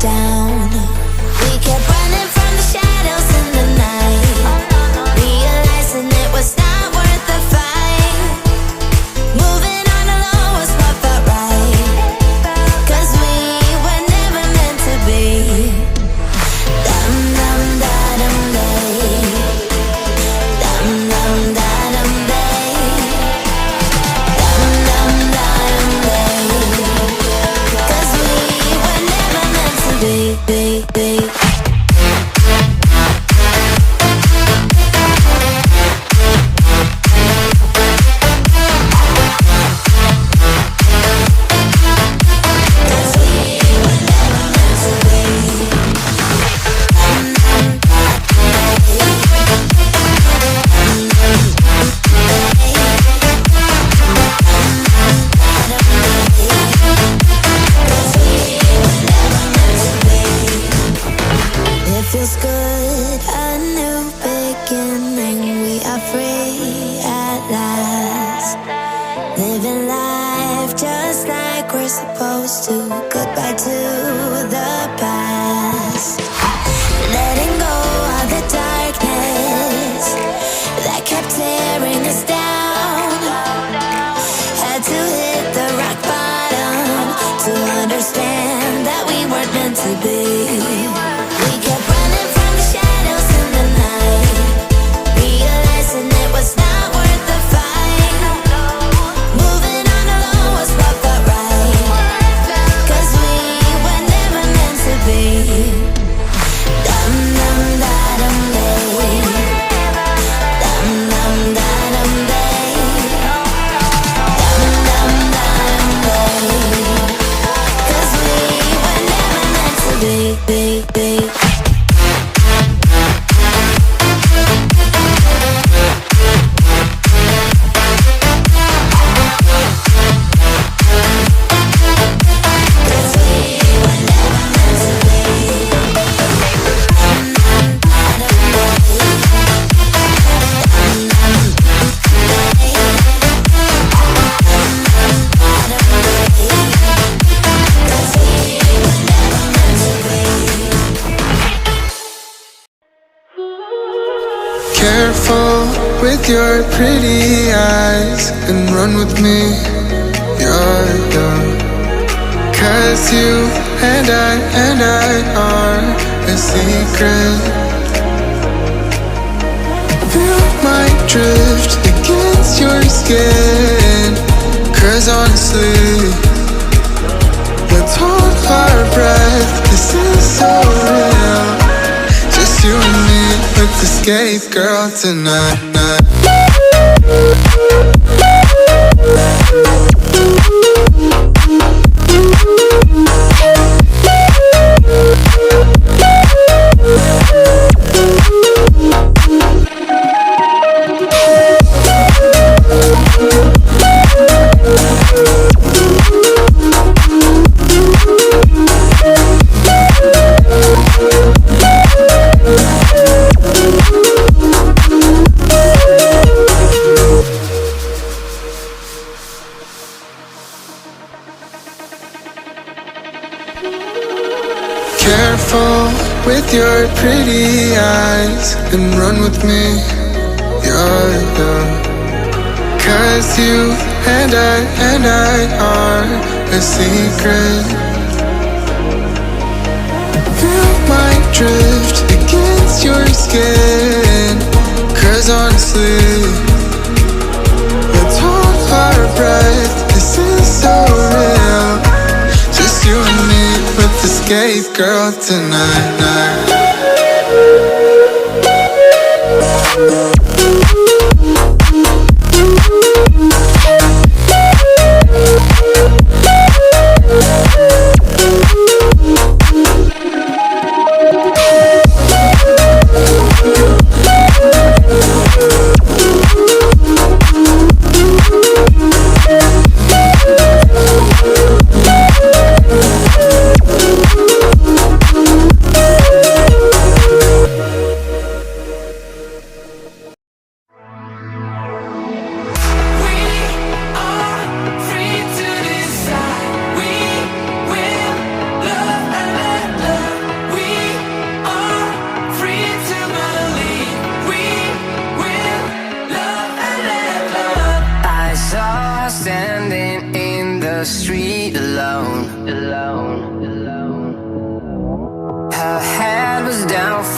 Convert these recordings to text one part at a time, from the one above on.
down. We kept running from the shadows in the night, realizing it was not worth the fight. Moving on alone was what felt right, 'cause we were never meant to be. Dum dum da dum day, dum dum da dum day, dum dum da dum day, 'cause we were never meant to be. It feels good, a new beginning. We are free at last, living life just like we're supposed to. Goodbye to the past, letting go of the darkness that kept tearing us down. Had to hit the rock bottom to understand that we weren't meant to be. We kept running from the shadows in the night, realizing it was not worth the fight. Moving on alone was what felt right, 'cause we were never meant to be. Dum dum da dum day, dum dum da dum day, dum dum da dum day, 'cause we were never meant to be. Careful with your pretty eyes and run with me, you're young. 'Cause you and I are a secret. Feel my drift against your skin, 'cause honestly, let's hold our breath. This is so real, just you and me. Let's escape, girl, tonight. Careful with your pretty eyes and run with me, you're young. 'Cause you and I are a secret. Feel my drift against your skin, 'cause honestly, let's hold our breath. This is so real, just you and me. Let's escape, girl, tonight.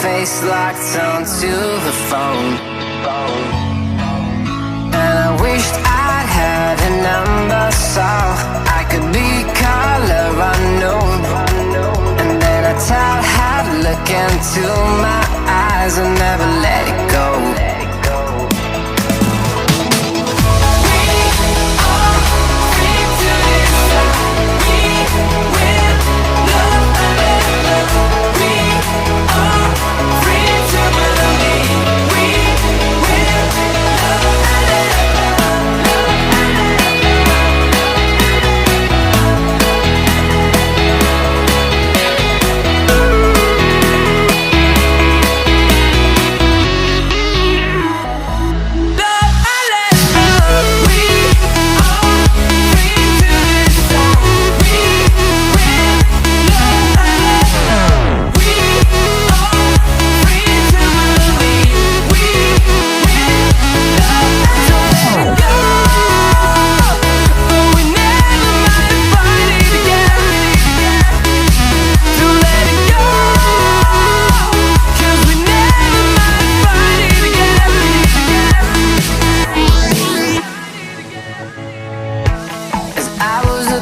face locked onto the phone. And I wished I had a number so I could be color unknown. And then I tell her to look into my eyes and never let it go.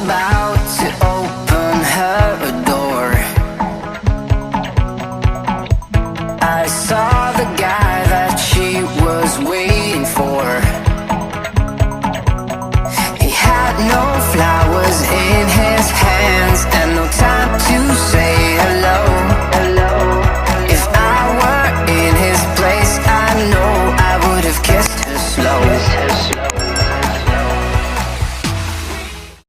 About to open her door, I saw the guy